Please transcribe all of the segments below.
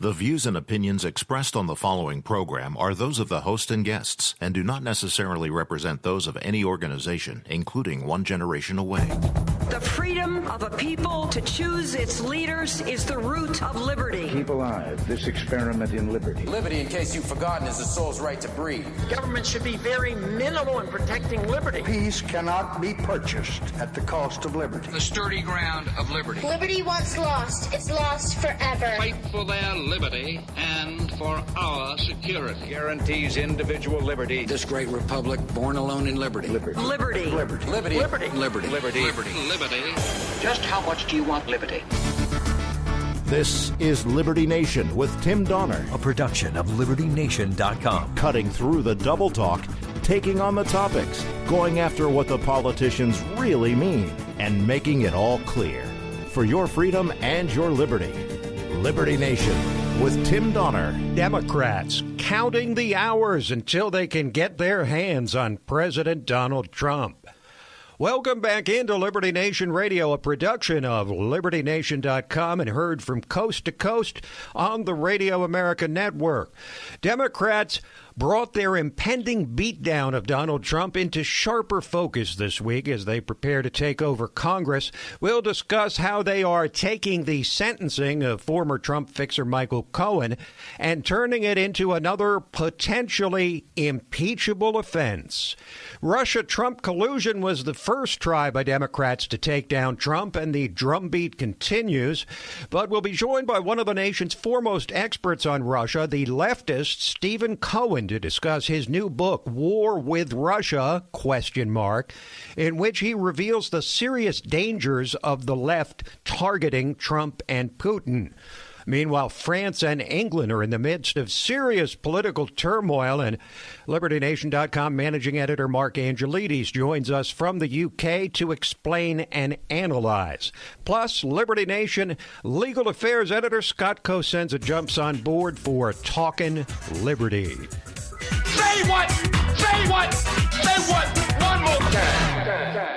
The views and opinions expressed on the following program are those of the host and guests and do not necessarily represent those of any organization, including One Generation Away. The freedom of a people to choose its leaders is the root of liberty. Keep alive this experiment in liberty. Liberty, in case you've forgotten, is the soul's right to breathe. Government should be very minimal in protecting liberty. Peace cannot be purchased at the cost of liberty. The sturdy ground of liberty. Liberty once lost is lost forever. Fight for their liberty and for our security. Guarantees individual liberty. This great republic, born alone in liberty. Liberty. Liberty. Liberty. Liberty. Liberty. Liberty. Liberty. Liberty. Just how much do you want liberty? This is Liberty Nation with Tim Donner, a production of LibertyNation.com. Cutting through the double talk, taking on the topics, going after what the politicians really mean, and making it all clear. For your freedom and your liberty. Liberty Nation with Tim Donner. Democrats counting the hours until they can get their hands on President Donald Trump. Welcome back into Liberty Nation Radio, a production of LibertyNation.com and heard from coast to coast on the Radio America Network. Democrats brought their impending beatdown of Donald Trump into sharper focus this week as they prepare to take over Congress. We'll discuss how they are taking the sentencing of former Trump fixer Michael Cohen and turning it into another potentially impeachable offense. Russia-Trump collusion was the first try by Democrats to take down Trump, and the drumbeat continues. But we'll be joined by one of the nation's foremost experts on Russia, the leftist Stephen Cohen, to discuss his new book, War with Russia, ? In which he reveals the serious dangers of the left targeting Trump and Putin. Meanwhile, France and England are in the midst of serious political turmoil, and LibertyNation.com managing editor Mark Angelides joins us from the UK to explain and analyze. Plus, Liberty Nation legal affairs editor Scott Cosenza jumps on board for Talkin' Liberty. Say what? Say what? Say what? One more time.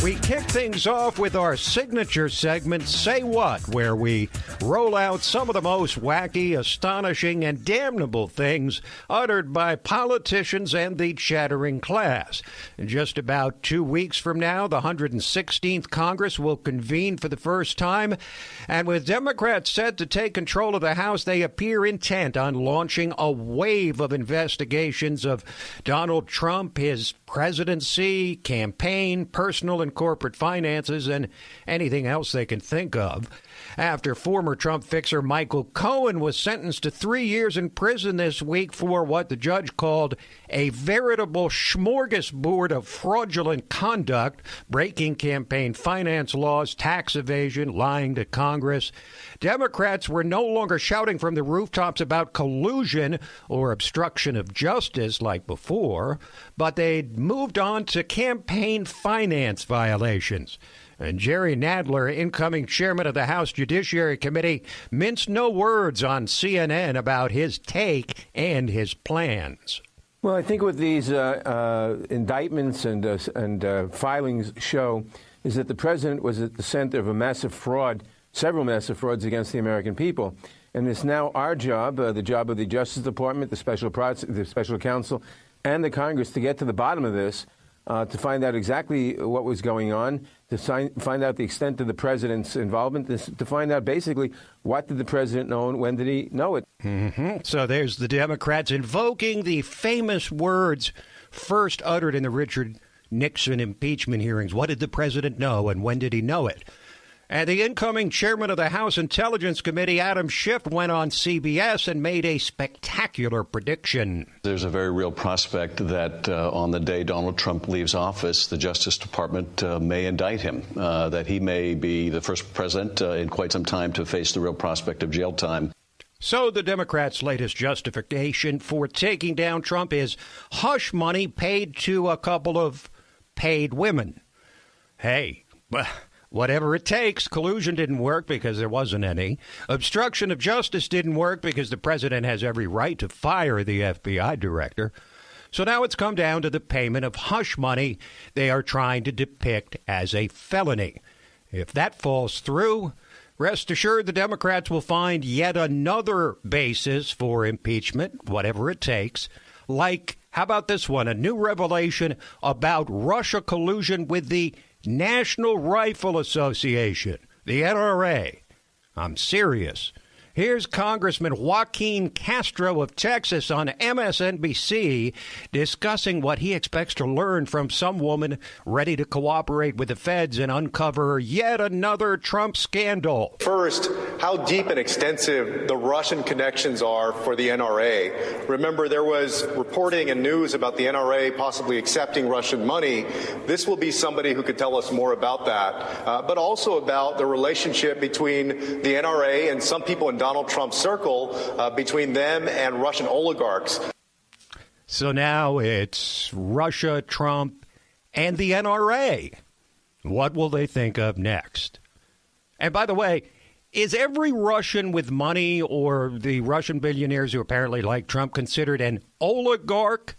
We kick things off with our signature segment, Say What?, where we roll out some of the most wacky, astonishing, and damnable things uttered by politicians and the chattering class. In just about 2 weeks from now, the 116th Congress will convene for the first time, and with Democrats set to take control of the House, they appear intent on launching a wave of investigations of Donald Trump, his presidency, campaign, personal and corporate finances, and anything else they can think of. After former Trump fixer Michael Cohen was sentenced to 3 years in prison this week for what the judge called a veritable smorgasbord of fraudulent conduct, breaking campaign finance laws, tax evasion, lying to Congress, Democrats were no longer shouting from the rooftops about collusion or obstruction of justice like before, but they'd moved on to campaign finance violations. And Jerry Nadler, incoming chairman of the House Judiciary Committee, minced no words on CNN about his take and his plans. Well, I think what these indictments and filings show is that the president was at the center of a massive fraud, several massive frauds against the American people. And it's now our job, the job of the Justice Department, the special counsel, and the Congress to get to the bottom of this, to find out exactly what was going on, to find out the extent of the president's involvement, to find out basically what did the president know and when did he know it. So there's the Democrats invoking the famous words first uttered in the Richard Nixon impeachment hearings. What did the president know and when did he know it? And the incoming chairman of the House Intelligence Committee, Adam Schiff, went on CBS and made a spectacular prediction. There's a very real prospect that on the day Donald Trump leaves office, the Justice Department may indict him, that he may be the first president in quite some time to face the real prospect of jail time. So the Democrats' latest justification for taking down Trump is hush money paid to a couple of paid women. Hey, whatever it takes. Collusion didn't work because there wasn't any. Obstruction of justice didn't work because the president has every right to fire the FBI director. So now it's come down to the payment of hush money they are trying to depict as a felony. If that falls through, Rest assured, the Democrats will find yet another basis for impeachment, whatever it takes. Like, how about this one? A new revelation about Russia collusion with the National Rifle Association, the NRA. I'm serious. Here's Congressman Joaquin Castro of Texas on MSNBC discussing what he expects to learn from some woman ready to cooperate with the feds and uncover yet another Trump scandal. First, how deep and extensive the Russian connections are for the NRA. Remember, there was reporting and news about the NRA possibly accepting Russian money. This will be somebody who could tell us more about that, but also about the relationship between the NRA and some people in Donald Trump's circle, between them and Russian oligarchs. So now it's Russia, Trump, and the NRA. What will they think of next? And by the way, is every Russian with money or the Russian billionaires who apparently like Trump considered an oligarch?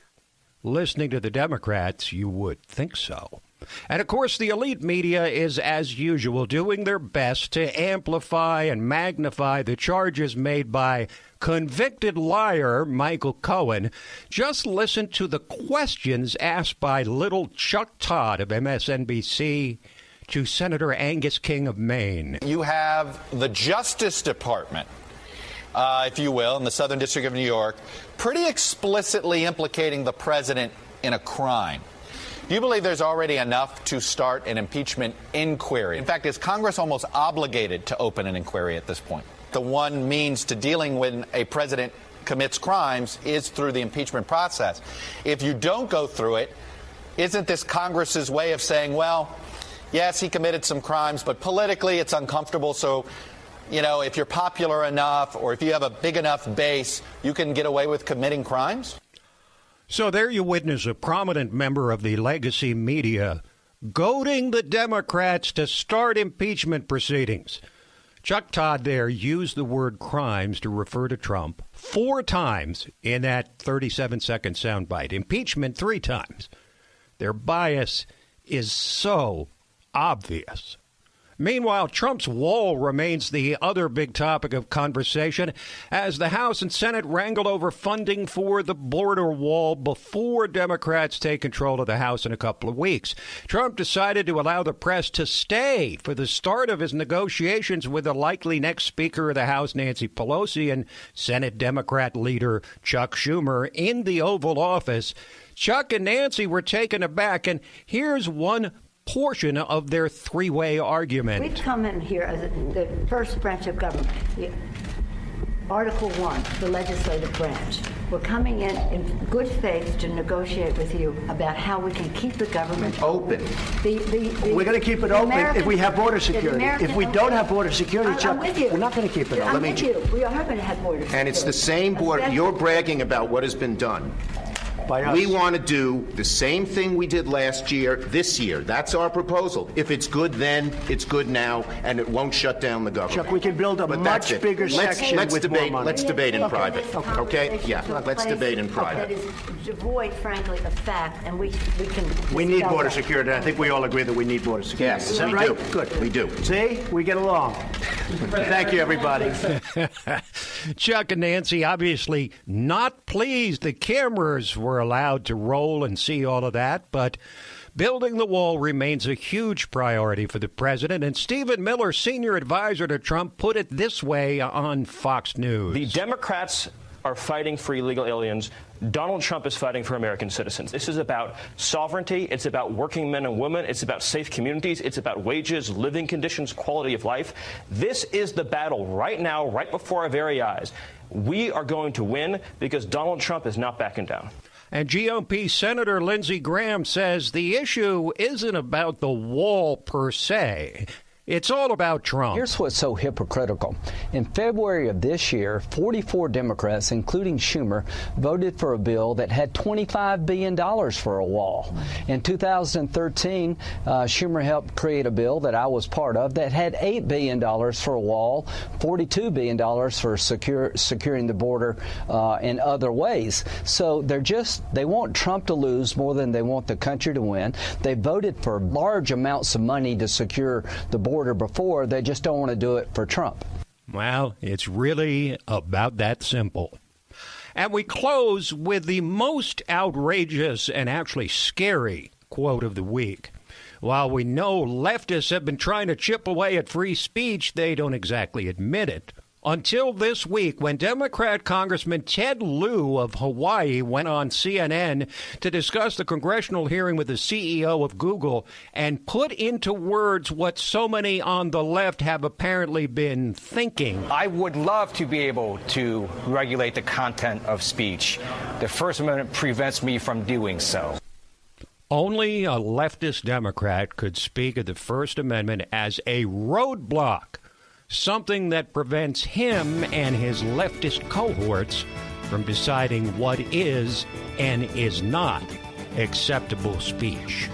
Listening to the Democrats, you would think so. And, of course, the elite media is, as usual, doing their best to amplify and magnify the charges made by convicted liar Michael Cohen. Just listen to the questions asked by little Chuck Todd of MSNBC to Senator Angus King of Maine. You have the Justice Department, if you will, in the Southern District of New York, pretty explicitly implicating the president in a crime. Do you believe there's already enough to start an impeachment inquiry? In fact, is Congress almost obligated to open an inquiry at this point? The one means to dealing when a president commits crimes is through the impeachment process. If you don't go through it, isn't this Congress's way of saying, well, yes, he committed some crimes, but politically it's uncomfortable, so if you're popular enough or if you have a big enough base, you can get away with committing crimes? So there you witness a prominent member of the legacy media goading the Democrats to start impeachment proceedings. Chuck Todd there used the word crimes to refer to Trump 4 times in that 37-second soundbite. Impeachment 3 times. Their bias is so obvious. Meanwhile, Trump's wall remains the other big topic of conversation as the House and Senate wrangle over funding for the border wall before Democrats take control of the House in a couple of weeks. Trump decided to allow the press to stay for the start of his negotiations with the likely next Speaker of the House, Nancy Pelosi, and Senate Democrat leader Chuck Schumer in the Oval Office. Chuck and Nancy were taken aback, and here's one portion of their 3-way argument. We come in here as the first branch of government, Article 1, the legislative branch. We're coming in good faith to negotiate with you about how we can keep the government open. We're going to keep it open if we have border security. If we don't have border security, Chuck, we're not going to keep it open. I'm with you. We are going to have border security. And it's the same border. You're bragging about what has been done. We want to do the same thing we did last year, this year. That's our proposal. If it's good then, it's good now, and it won't shut down the government. Chuck, we can build a much bigger section with more money. Let's debate in private. Okay? Yeah, let's debate in private. That is devoid, frankly, of fact, and we can... We need border security. I think we all agree that we need border security. Yes, we do. Good. We do. See? We get along. Thank you, everybody. Chuck and Nancy obviously not pleased the cameras were allowed to roll and see all of that, but building the wall remains a huge priority for the president. And Stephen Miller, senior advisor to Trump, put it this way on Fox News. The Democrats are fighting for illegal aliens. Donald Trump is fighting for American citizens. This is about sovereignty. It's about working men and women. It's about safe communities. It's about wages, living conditions, quality of life. This is the battle right now, right before our very eyes. We are going to win because Donald Trump is not backing down. And GOP Senator Lindsey Graham says the issue isn't about the wall per se. It's all about Trump. Here's what's so hypocritical. In February of this year, 44 Democrats, including Schumer, voted for a bill that had $25 billion for a wall. In 2013, Schumer helped create a bill that I was part of that had $8 billion for a wall, $42 billion for securing the border in other ways. So they want Trump to lose more than they want the country to win. They voted for large amounts of money to secure the border border before. They just don't want to do it for Trump. Well, it's really about that simple. And we close with the most outrageous and actually scary quote of the week. While we know leftists have been trying to chip away at free speech, they don't exactly admit it. Until this week, when Democrat Congressman Ted Lieu of Hawaii went on CNN to discuss the congressional hearing with the CEO of Google and put into words what so many on the left have apparently been thinking. I would love to be able to regulate the content of speech. The First Amendment prevents me from doing so. Only a leftist Democrat could speak of the First Amendment as a roadblock, something that prevents him and his leftist cohorts from deciding what is and is not acceptable speech.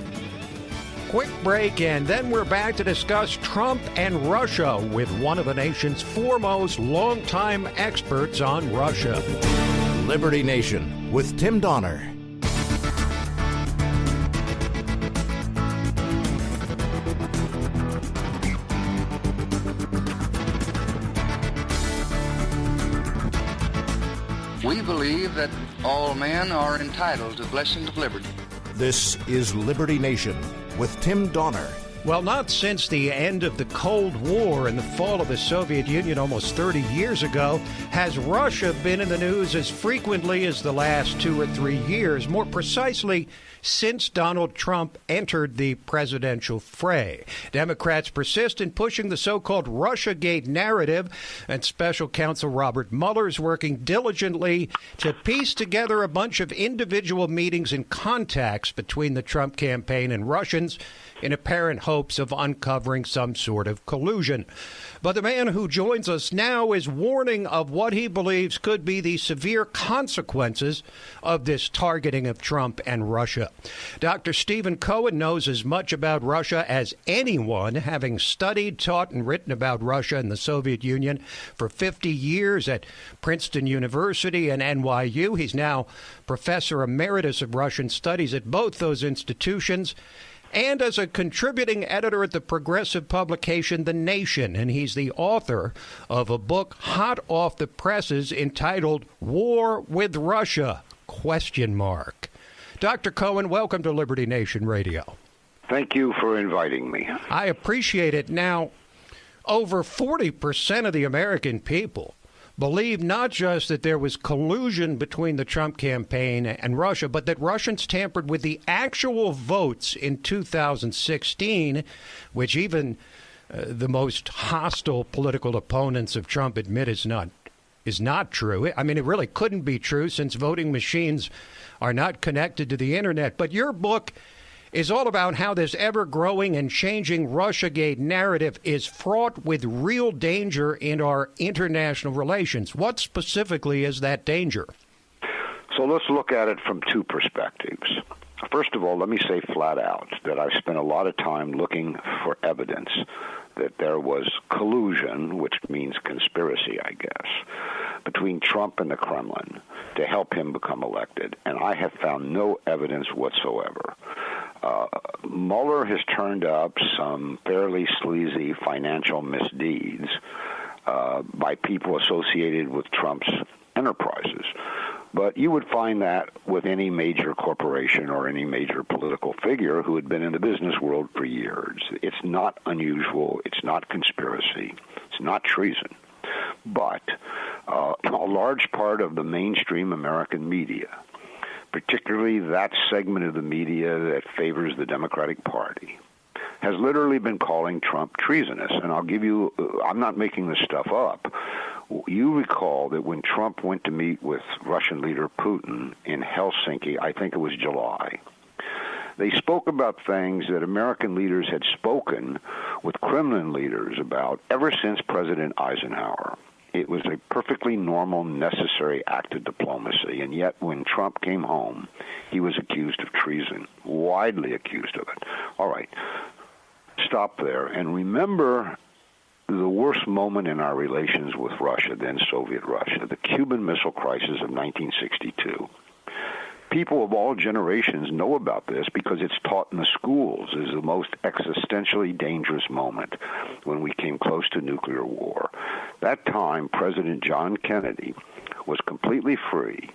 Quick break, and then we're back to discuss Trump and Russia with one of the nation's foremost longtime experts on Russia. Liberty Nation with Tim Donner. We believe that all men are entitled to blessings of liberty. This is Liberty Nation with Tim Donner. Well, not since the end of the Cold War and the fall of the Soviet Union almost 30 years ago has Russia been in the news as frequently as the last 2 or 3 years, more precisely since Donald Trump entered the presidential fray. Democrats persist in pushing the so-called Russiagate narrative, and Special Counsel Robert Mueller is working diligently to piece together a bunch of individual meetings and contacts between the Trump campaign and Russians in apparent hopes of uncovering some sort of collusion. But the man who joins us now is warning of what he believes could be the severe consequences of this targeting of Trump and Russia. Dr. Stephen Cohen knows as much about Russia as anyone, having studied, taught, and written about Russia and the Soviet Union for 50 years at Princeton University and NYU. He's now professor emeritus of Russian studies at both those institutions, and as a contributing editor at the progressive publication The Nation. And he's the author of a book hot off the presses entitled War with Russia, ? Dr. Cohen, welcome to Liberty Nation Radio. Thank you for inviting me. I appreciate it. Now, over 40% of the American people believe not just that there was collusion between the Trump campaign and Russia, but that Russians tampered with the actual votes in 2016, which even the most hostile political opponents of Trump admit is not true. I mean, it really couldn't be true since voting machines are not connected to the internet. But your book is all about how this ever-growing and changing Russiagate narrative is fraught with real danger in our international relations. What specifically is that danger? So let's look at it from two perspectives. First of all, let me say flat out that I've spent a lot of time looking for evidence that there was collusion, which means conspiracy, I guess, between Trump and the Kremlin to help him become elected, and I have found no evidence whatsoever. Mueller has turned up some fairly sleazy financial misdeeds by people associated with Trump's enterprises. But you would find that with any major corporation or any major political figure who had been in the business world for years. It's not unusual. It's not conspiracy. It's not treason. But a large part of the mainstream American media, particularly that segment of the media that favors the Democratic Party, has literally been calling Trump treasonous. And I'll give you, I'm not making this stuff up. You recall that when Trump went to meet with Russian leader Putin in Helsinki, I think it was July, they spoke about things that American leaders had spoken with Kremlin leaders about ever since President Eisenhower. It was a perfectly normal, necessary act of diplomacy, and yet when Trump came home, he was accused of treason, widely accused of it. All right, stop there, and remember the worst moment in our relations with Russia, then Soviet Russia, the Cuban Missile Crisis of 1962. people of all generations know about this because it's taught in the schools as the most existentially dangerous moment when we came close to nuclear war. That time, President John Kennedy was completely free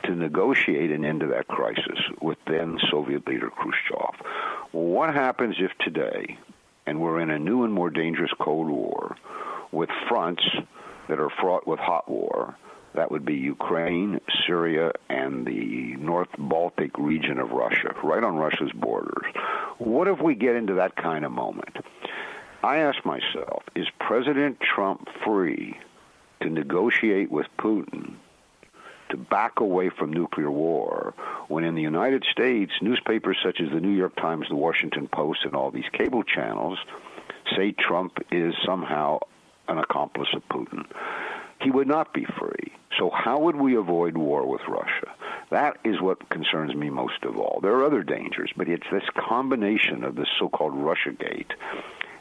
to negotiate an end to that crisis with then Soviet leader Khrushchev. What happens if today, and we're in a new and more dangerous Cold War, with fronts that are fraught with hot war? That would be Ukraine, Syria, and the North Baltic region of Russia, right on Russia's borders. What if we get into that kind of moment? I ask myself, is President Trump free to negotiate with Putin to back away from nuclear war when in the United States, newspapers such as the New York Times, the Washington Post, and all these cable channels say Trump is somehow an accomplice of Putin? He would not be free. So how would we avoid war with Russia? That is what concerns me most of all. There are other dangers, but it's this combination of this so-called Russiagate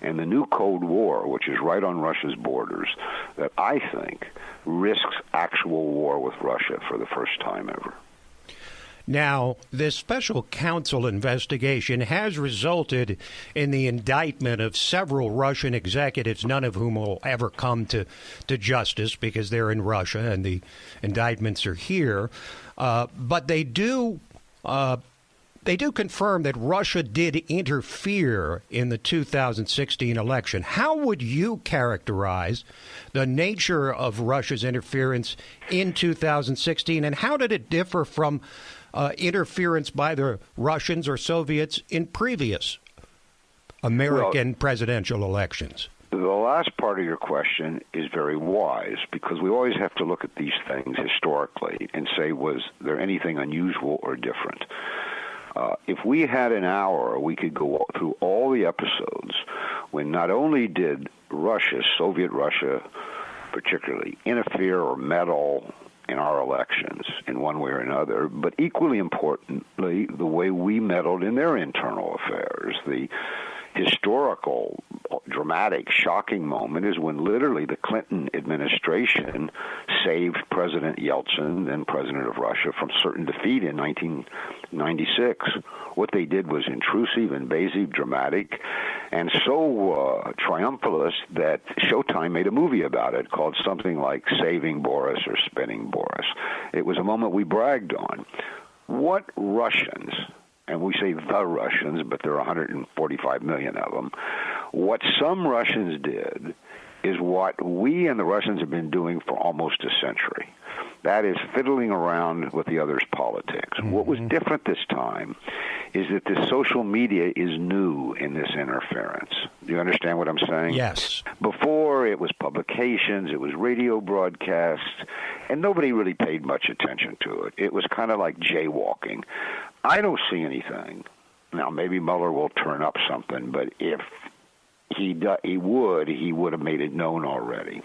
and the new Cold War, which is right on Russia's borders, that I think risks actual war with Russia for the first time ever. Now, this special counsel investigation has resulted in the indictment of several Russian executives, none of whom will ever come to justice because they're in Russia and the indictments are here. But they do confirm that Russia did interfere in the 2016 election. How would you characterize the nature of Russia's interference in 2016, and how did it differ from interference by the Russians or Soviets in previous American presidential elections? The last part of your question is very wise because we always have to look at these things historically and say, was there anything unusual or different? If we had an hour, we could go through all the episodes when not only did Russia, Soviet Russia particularly, interfere or meddle in our elections in one way or another, but equally importantly, the way we meddled in their internal affairs. The historical, dramatic, shocking moment is when literally the Clinton administration saved President Yeltsin, then president of Russia, from certain defeat in 1996. What they did was intrusive, invasive, dramatic, and so triumphalist that Showtime made a movie about it called something like Saving Boris or Spinning Boris. It was a moment we bragged on. What Russians, and we say the Russians, but there are 145 million of them, what some Russians did is what we and the Russians have been doing for almost a century. That is fiddling around with the other's politics. Mm-hmm. What was different this time is that the social media is new in this interference. Do you understand what I'm saying? Yes. Before, it was publications, it was radio broadcasts, and nobody really paid much attention to it. It was kind of like jaywalking. I don't see anything. Now, maybe Mueller will turn up something, but if he would have made it known already.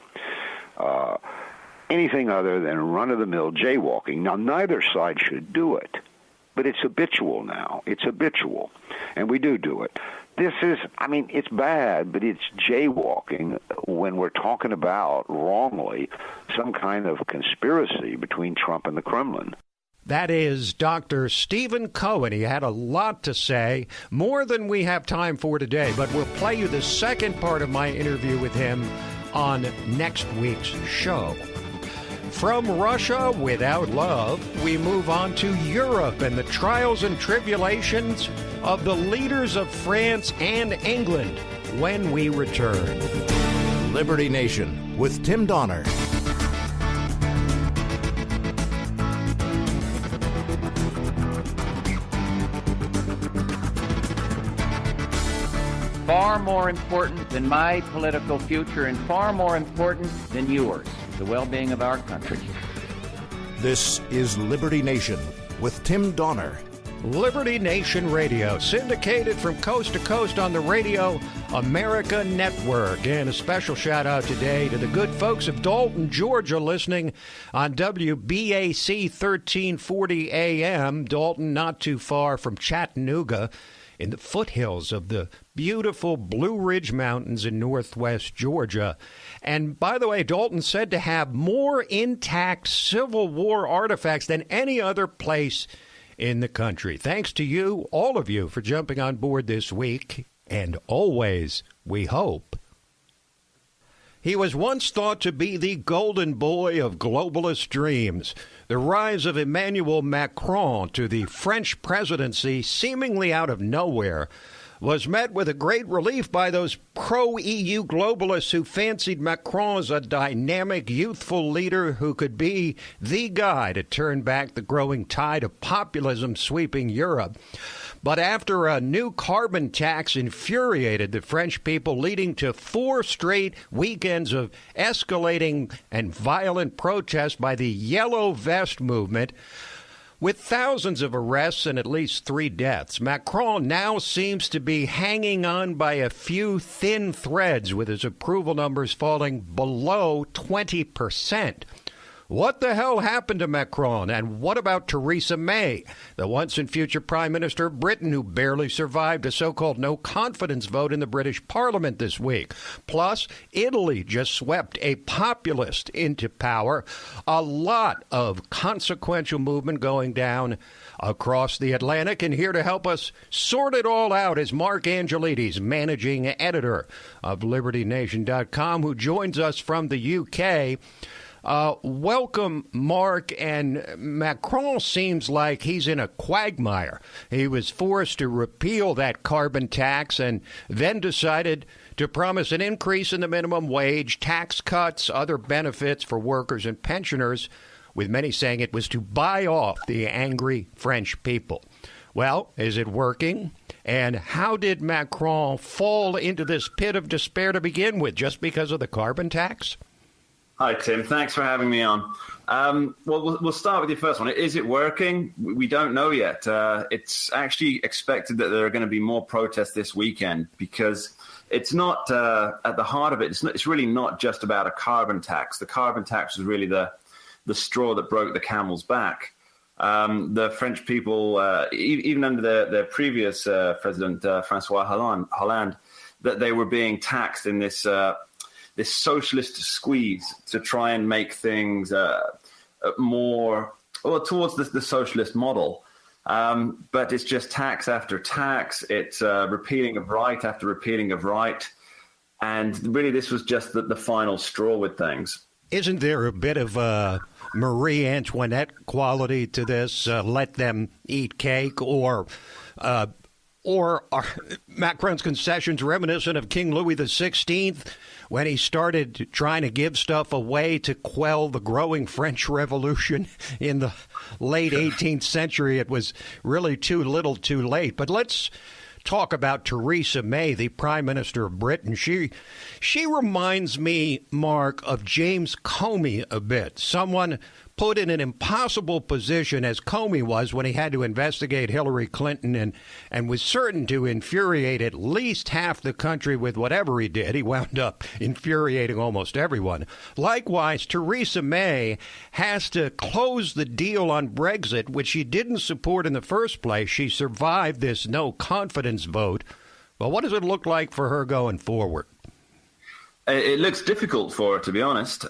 Anything other than run-of-the-mill jaywalking. Now, neither side should do it, but it's habitual now. It's habitual, and we do it. This is, it's bad, but it's jaywalking when we're talking about, wrongly, some kind of conspiracy between Trump and the Kremlin. That is Dr. Stephen Cohen. He had a lot to say, more than we have time for today, but we'll play you the second part of my interview with him on next week's show. From Russia without love, we move on to Europe and the trials and tribulations of the leaders of France and England when we return. Liberty Nation with Tim Donner. Far more important than my political future and far more important than yours, the well-being of our country. This is Liberty Nation with Tim Donner. Liberty Nation Radio, syndicated from coast to coast on the Radio America Network. And a special shout out today to the good folks of Dalton, Georgia, listening on WBAC 1340 AM. Dalton, not too far from Chattanooga, in the foothills of the beautiful Blue Ridge Mountains in northwest Georgia. And by the way, Dalton's said to have more intact Civil War artifacts than any other place in the country. Thanks to you, all of you, for jumping on board this week. And always, we hope. He was once thought to be the golden boy of globalist dreams. The rise of Emmanuel Macron to the French presidency, seemingly out of nowhere, was met with a great relief by those pro-EU globalists who fancied Macron as a dynamic, youthful leader who could be the guy to turn back the growing tide of populism sweeping Europe. But after a new carbon tax infuriated the French people, leading to 4 straight weekends of escalating and violent protests by the Yellow Vest movement, with thousands of arrests and at least 3 deaths, Macron now seems to be hanging on by a few thin threads, with his approval numbers falling below 20%. What the hell happened to Macron? And what about Theresa May, the once and future Prime Minister of Britain, who barely survived a so-called no-confidence vote in the British Parliament this week? Plus, Italy just swept a populist into power. A lot of consequential movement going down across the Atlantic. And here to help us sort it all out is Mark Angelides, managing editor of LibertyNation.com, who joins us from the UK. Welcome, Mark. And Macron seems like he's in a quagmire. He was forced to repeal that carbon tax and then decided to promise an increase in the minimum wage, tax cuts, other benefits for workers and pensioners, with many saying it was to buy off the angry French people. Well, is it working? And how did Macron fall into this pit of despair to begin with, just because of the carbon tax? Hi, Tim. Thanks for having me on. We'll start with your first one. Is it working? We don't know yet. It's actually expected that there are going to be more protests this weekend, because it's not at the heart of it. It's really not just about a carbon tax. The carbon tax was really the straw that broke the camel's back. The French people, even under their previous president, Francois Hollande, that they were being taxed in this socialist squeeze to try and make things more towards the socialist model. But it's just tax after tax. It's repealing of right after repealing of right. And really, this was just the final straw with things. Isn't there a bit of Marie Antoinette quality to this? Let them eat cake, or are Macron's concessions reminiscent of King Louis XVI when he started trying to give stuff away to quell the growing French Revolution in the late 18th century? It was really too little too late. But let's talk about Theresa May, the Prime Minister of Britain. She reminds me, Mark, of James Comey a bit, someone put in an impossible position as Comey was when he had to investigate Hillary Clinton and was certain to infuriate at least half the country with whatever he did. He wound up infuriating almost everyone. Likewise, Theresa May has to close the deal on Brexit, which she didn't support in the first place. She survived this no-confidence vote. Well, what does it look like for her going forward? It looks difficult for her, to be honest.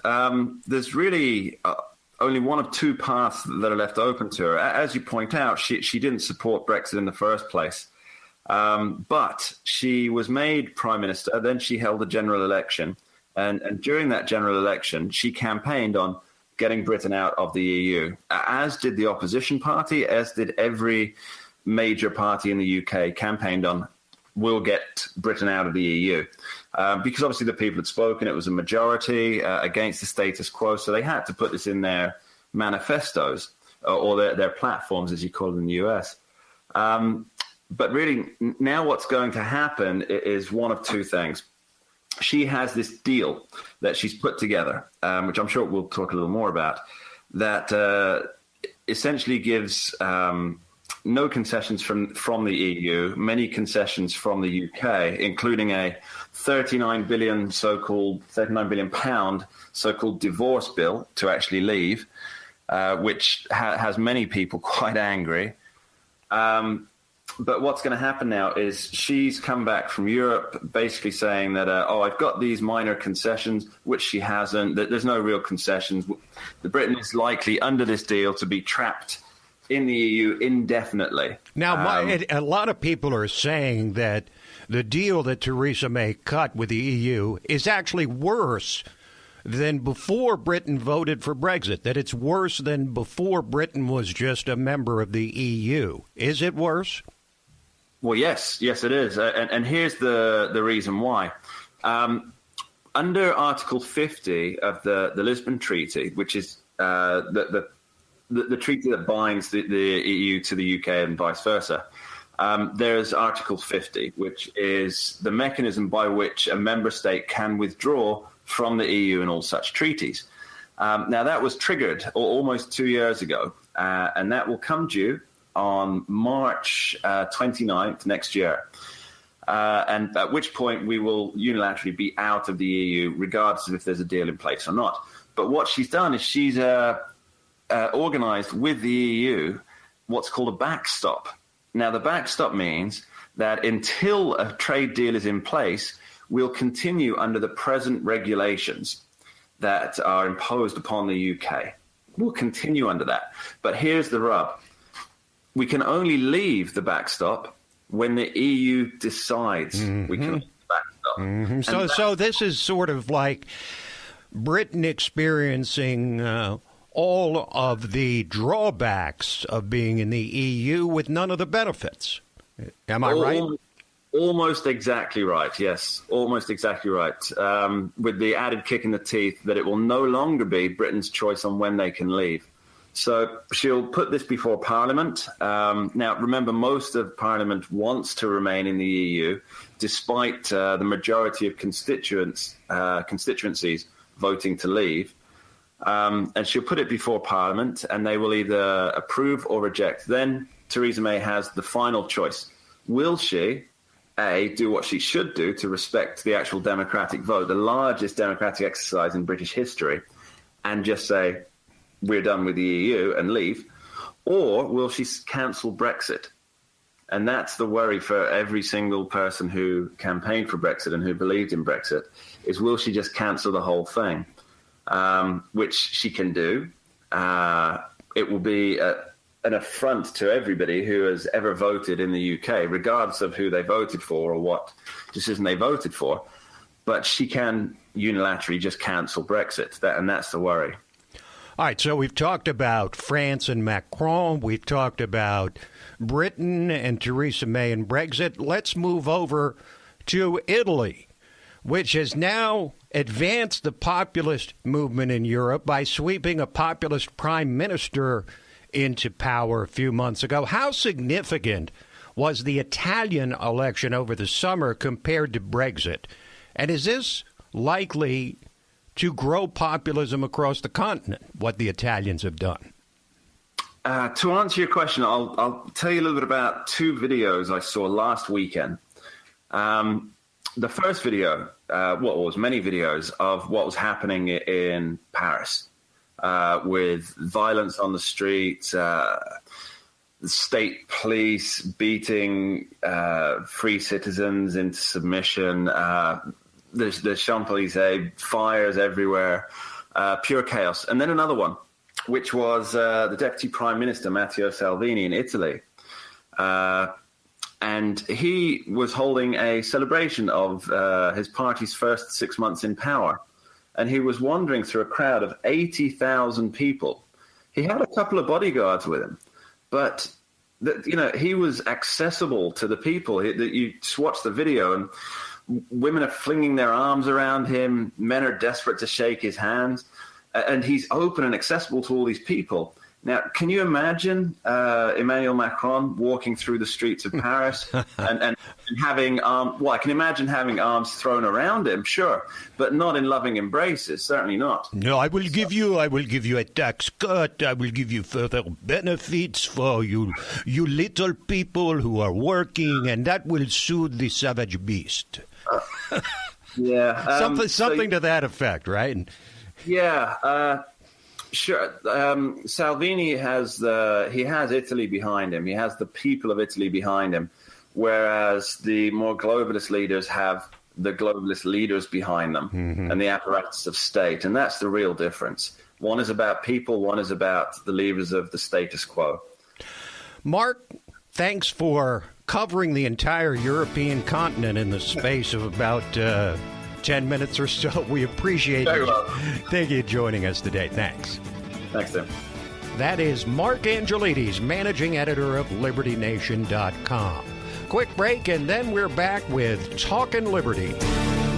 There's really only one of 2 paths that are left open to her. As you point out, she didn't support Brexit in the first place. But she was made Prime Minister. Then she held a general election. And during that general election, she campaigned on getting Britain out of the EU, as did the opposition party, as did every major party in the UK campaigned on, we'll get Britain out of the EU. Because obviously the people had spoken, it was a majority against the status quo, so they had to put this in their manifestos, or their platforms, as you call it in the US. But really, now what's going to happen is one of 2 things. She has this deal that she's put together, which I'm sure we'll talk a little more about, that essentially gives no concessions from the EU, many concessions from the UK, including a 39 billion pound so-called divorce bill to actually leave, which has many people quite angry. But what's going to happen now is she's come back from Europe basically saying that, I've got these minor concessions, which she hasn't. There's no real concessions. The Britain is likely under this deal to be trapped in the EU indefinitely. Now, a lot of people are saying that the deal that Theresa May cut with the EU is actually worse than before Britain voted for Brexit, that it's worse than before Britain was just a member of the EU. Is it worse? Well, yes, it is. And here's the reason why. Under Article 50 of the Lisbon Treaty, which is the treaty that binds the EU to the UK and vice versa, there's Article 50, which is the mechanism by which a member state can withdraw from the EU and all such treaties. Now, that was triggered almost 2 years ago, and that will come due on March 29th next year, and at which point we will unilaterally be out of the EU, regardless of if there's a deal in place or not. But what she's done is she's organized with the EU what's called a backstop. Now, the backstop means that until a trade deal is in place, we'll continue under the present regulations that are imposed upon the UK. We'll continue under that. But here's the rub. We can only leave the backstop when the EU decides we can leave the backstop. So this is sort of like Britain experiencing all of the drawbacks of being in the EU with none of the benefits. Am I right? Almost exactly right, yes. Almost exactly right. With the added kick in the teeth that it will no longer be Britain's choice on when they can leave. So she'll put this before Parliament. Now, remember, most of Parliament wants to remain in the EU, despite the majority of constituencies voting to leave. And she'll put it before Parliament, and they will either approve or reject. Then Theresa May has the final choice. Will she, A, do what she should do to respect the actual democratic vote, the largest democratic exercise in British history, and just say, we're done with the EU and leave, or will she cancel Brexit? And that's the worry for every single person who campaigned for Brexit and who believed in Brexit, is will she just cancel the whole thing, which she can do. It will be an affront to everybody who has ever voted in the UK, regardless of who they voted for or what decision they voted for. But she can unilaterally just cancel Brexit, and that's the worry. All right, so we've talked about France and Macron. We've talked about Britain and Theresa May and Brexit. Let's move over to Italy, which has now advanced the populist movement in Europe by sweeping a populist prime minister into power a few months ago. How significant was the Italian election over the summer compared to Brexit? And is this likely to grow populism across the continent, what the Italians have done? To answer your question, I'll tell you a little bit about two videos I saw last weekend. The first video, was many videos of what was happening in Paris with violence on the streets, the state police beating free citizens into submission, the Champs-Élysées, fires everywhere, pure chaos. And then another one, which was the Deputy Prime Minister, Matteo Salvini, in Italy. And he was holding a celebration of his party's first 6 months in power. And he was wandering through a crowd of 80,000 people. He had a couple of bodyguards with him, but he was accessible to the people. You watch the video, and women are flinging their arms around him. Men are desperate to shake his hands. And he's open and accessible to all these people. Now, can you imagine Emmanuel Macron walking through the streets of Paris and having I can imagine having arms thrown around him, sure, but not in loving embraces, certainly not. No, I will give you a tax cut. I will give you further benefits for you little people who are working, and that will soothe the savage beast. Yeah, something to that effect, right? Yeah. Sure. Salvini has Italy behind him. He has the people of Italy behind him, whereas the more globalist leaders have the globalist leaders behind them and the apparatus of state. And that's the real difference. One is about people. One is about the levers of the status quo. Mark, thanks for covering the entire European continent in the space of about 10 minutes or so. We appreciate it. Thank you for joining us today. Thanks. Thanks, Tim. That is Mark Angelides, managing editor of LibertyNation.com. Quick break, and then we're back with Talkin' Liberty.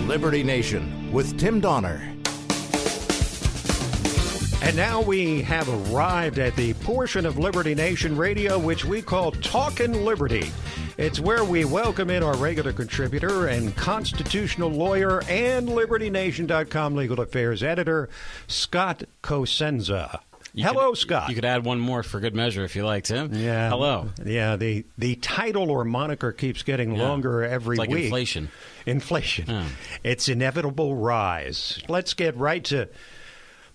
Liberty Nation with Tim Donner. And now we have arrived at the portion of Liberty Nation Radio which we call Talkin' Liberty. It's where we welcome in our regular contributor and constitutional lawyer and LibertyNation.com legal affairs editor, Scott Cosenza. Hello, Scott. You could add one more for good measure if you like, Tim. Yeah. Hello. Yeah, the title or moniker keeps getting longer every week. It's like week. inflation. Oh. Its inevitable rise. Let's get right to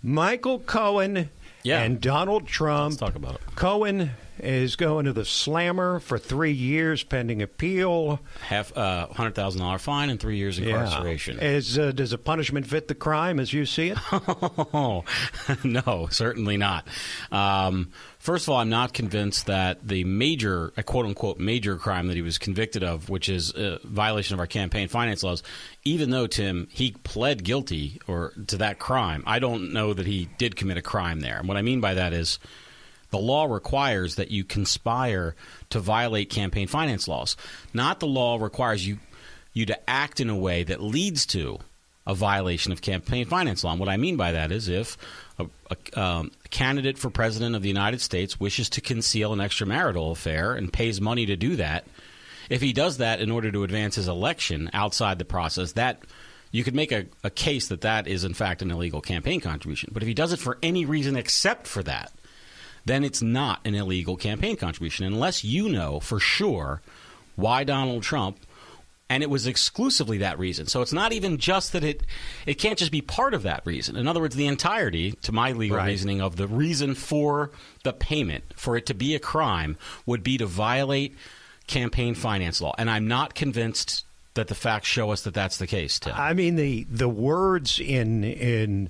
Michael Cohen and Donald Trump. Let's talk about it. Cohen is going to the slammer for 3 years pending appeal. $100,000 fine and 3 years incarceration. Does a punishment fit the crime as you see it? No, certainly not. First of all, I'm not convinced that the major, quote-unquote, major crime that he was convicted of, which is a violation of our campaign finance laws, even though, Tim, he pled guilty to that crime, I don't know that he did commit a crime there. And what I mean by that is the law requires that you conspire to violate campaign finance laws. Not the law requires you to act in a way that leads to a violation of campaign finance law. And what I mean by that is if a candidate for president of the United States wishes to conceal an extramarital affair and pays money to do that, if he does that in order to advance his election outside the process, that you could make a case that is, in fact, an illegal campaign contribution. But if he does it for any reason except for that, then it's not an illegal campaign contribution unless you know for sure why Donald Trump, and it was exclusively that reason. So it's not even just that it can't just be part of that reason. In other words, the entirety, to my legal reasoning, of the reason for the payment, for it to be a crime, would be to violate campaign finance law. And I'm not convinced that the facts show us that that's the case, Tim. I mean, the words in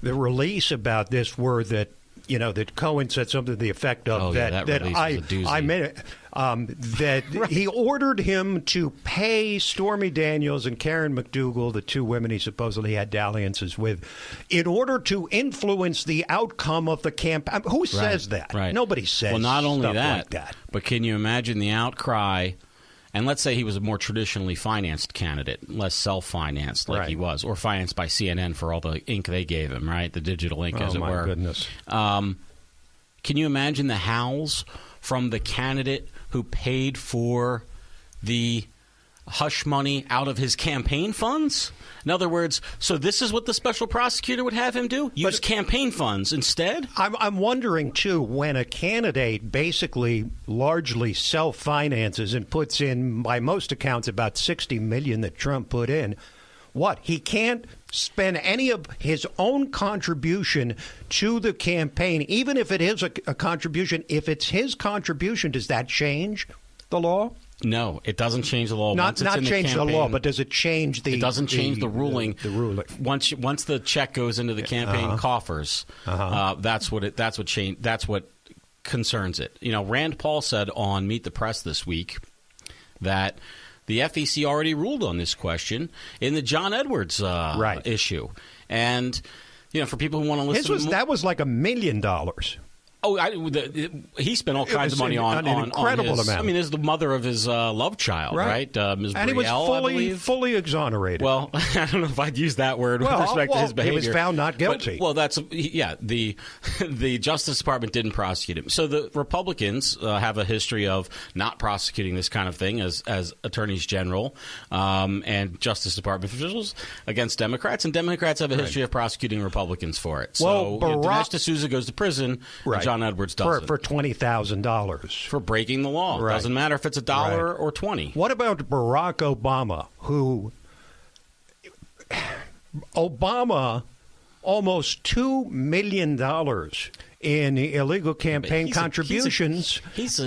the release about this were that, that Cohen said something to the effect of I made it. That he ordered him to pay Stormy Daniels and Karen McDougal, the two women he supposedly had dalliances with, in order to influence the outcome of the campaign. Who says that? Right. Nobody says. Well, not only stuff that, like that, but can you imagine the outcry? And let's say he was a more traditionally financed candidate, less self-financed like he was, or financed by CNN for all the ink they gave him, right? The digital ink, as it were. Oh, my goodness. Can you imagine the howls from the candidate who paid for the hush money out of his campaign funds? In other words, so this is what the special prosecutor would have him do? Use campaign funds instead? I'm wondering, too, when a candidate basically largely self-finances and puts in, by most accounts, about $60 million that Trump put in, he can't spend any of his own contribution to the campaign, even if it is a contribution. If it's his contribution, does that change the law? No, it doesn't change the law. Not change the law, but does it change the? It doesn't change the ruling. The ruling. Once the check goes into the campaign coffers, that's what concerns it. Rand Paul said on Meet the Press this week that the FEC already ruled on this question in the John Edwards issue, and for people who want to listen, that was like $1 million. Oh, he spent all kinds of money on an incredible his, amount. I mean, this is the mother of his love child, right? Ms. And Brielle, he was fully exonerated. Well, I don't know if I'd use that word with respect to his behavior. He was found not guilty. The Justice Department didn't prosecute him. So the Republicans have a history of not prosecuting this kind of thing as attorneys general and Justice Department officials against Democrats, and Democrats have a history of prosecuting Republicans for it. So Dinesh D'Souza goes to prison. John Edwards does for $20,000 for breaking the law. Right. Doesn't matter if it's $1 or $20. What about Barack Obama, who almost $2 million in illegal campaign contributions. He's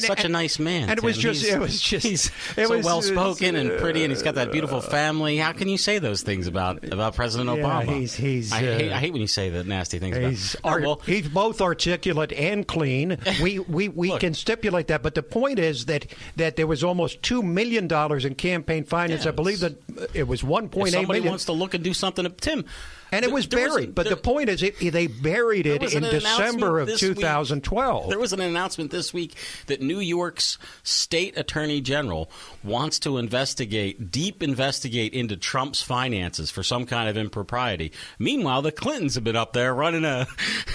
such a nice man. And Tim. He's so well spoken and pretty, and he's got that beautiful family. How can you say those things about President Obama? I hate when you say the nasty things about him. He's both articulate and clean. We can stipulate that, but the point is that there was almost $2 million in campaign finance. I believe that it was 1.8 million. Somebody wants to look and do something, Tim. And it was buried. But the point is, they buried it in December of 2012. There was an announcement this week that New York's state attorney general wants to deep investigate into Trump's finances for some kind of impropriety. Meanwhile, the Clintons have been up there running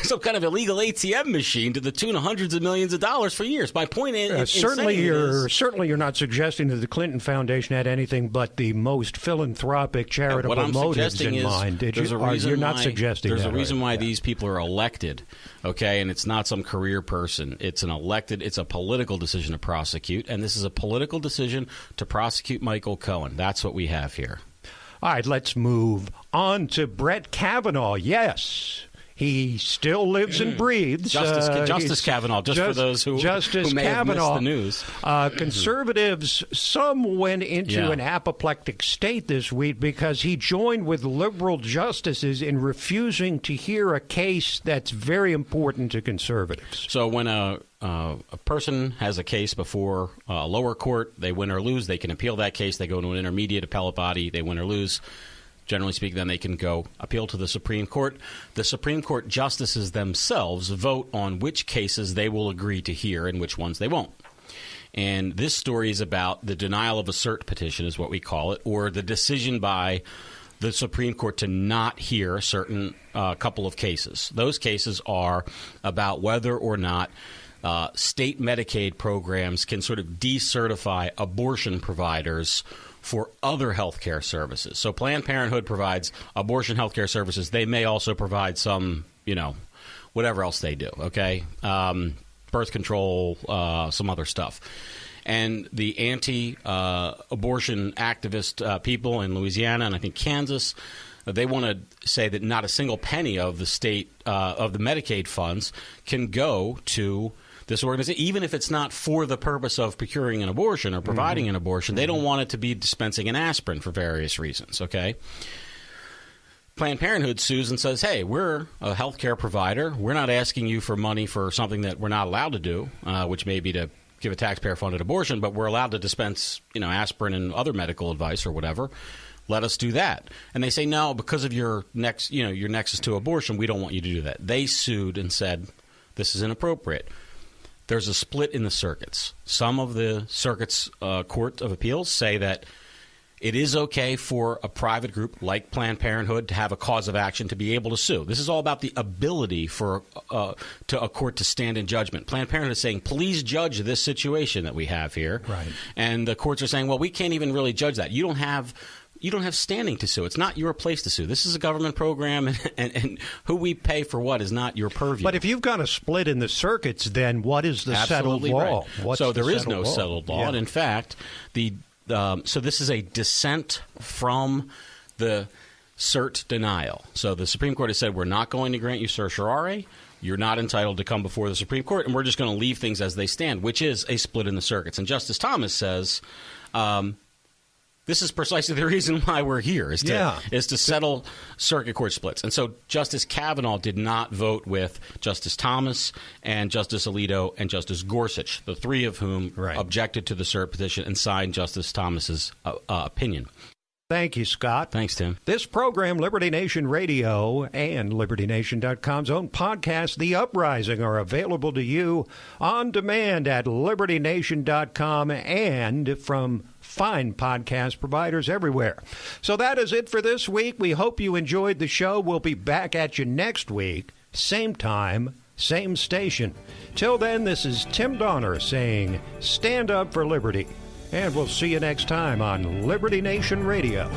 some kind of illegal ATM machine to the tune of hundreds of millions of dollars for years. My point is, certainly you're not suggesting that the Clinton Foundation had anything but the most philanthropic, charitable motives in mind. Did you? You're not suggesting there's that. There's a reason why these people are elected, okay? And it's not some career person. It's a political decision to prosecute, and this is a political decision to prosecute Michael Cohen. That's what we have here. All right, let's move on to Brett Kavanaugh. Yes. He still lives and breathes. Justice Kavanaugh, for those who may have missed the news. Conservatives, some went into an apoplectic state this week because he joined with liberal justices in refusing to hear a case that's very important to conservatives. So when a person has a case before a lower court, they win or lose, they can appeal that case. They go to an intermediate appellate body, they win or lose. Generally speaking, then they can go appeal to the Supreme Court. The Supreme Court justices themselves vote on which cases they will agree to hear and which ones they won't. And this story is about the denial of a cert petition, is what we call it, or the decision by the Supreme Court to not hear a certain couple of cases. Those cases are about whether or not state Medicaid programs can sort of decertify abortion providers for other health care services. So Planned Parenthood provides abortion health care services. They may also provide some, whatever else they do, okay? Birth control, some other stuff. And the anti-abortion activist people in Louisiana and I think Kansas, they want to say that not a single penny of the state, of the Medicaid funds can go to this organization, even if it's not for the purpose of procuring an abortion or providing an abortion. They don't want it to be dispensing an aspirin for various reasons, okay? Planned Parenthood sues and says, hey, we're a health care provider. We're not asking you for money for something that we're not allowed to do, which may be to give a taxpayer-funded abortion, but we're allowed to dispense, aspirin and other medical advice or whatever. Let us do that. And they say, no, because of your nexus to abortion, we don't want you to do that. They sued and said, this is inappropriate. There's a split in the circuits. Some of the circuits court of appeals say that it is okay for a private group like Planned Parenthood to have a cause of action to be able to sue. This is all about the ability for a court to stand in judgment. Planned Parenthood is saying, please judge this situation that we have here. Right. And the courts are saying, well, we can't even really judge that. You don't have standing to sue. It's not your place to sue. This is a government program, and who we pay for what is not your purview. But if you've got a split in the circuits, then what is the settled law? Right. So there is no settled law. Yeah. And in fact, so this is a dissent from the cert denial. So the Supreme Court has said, we're not going to grant you certiorari. You're not entitled to come before the Supreme Court, and we're just going to leave things as they stand, which is a split in the circuits. And Justice Thomas says, this is precisely the reason why we're here, is to settle circuit court splits. And so Justice Kavanaugh did not vote with Justice Thomas and Justice Alito and Justice Gorsuch, the three of whom objected to the cert petition and signed Justice Thomas's opinion. Thank you, Scott. Thanks, Tim. This program, Liberty Nation Radio and LibertyNation.com's own podcast, The Uprising, are available to you on demand at LibertyNation.com and from fine podcast providers everywhere. So that is it for this week. We hope you enjoyed the show. We'll be back at you next week, same time, same station. Till then, this is Tim Donner saying, stand up for liberty. And we'll see you next time on Liberty Nation Radio.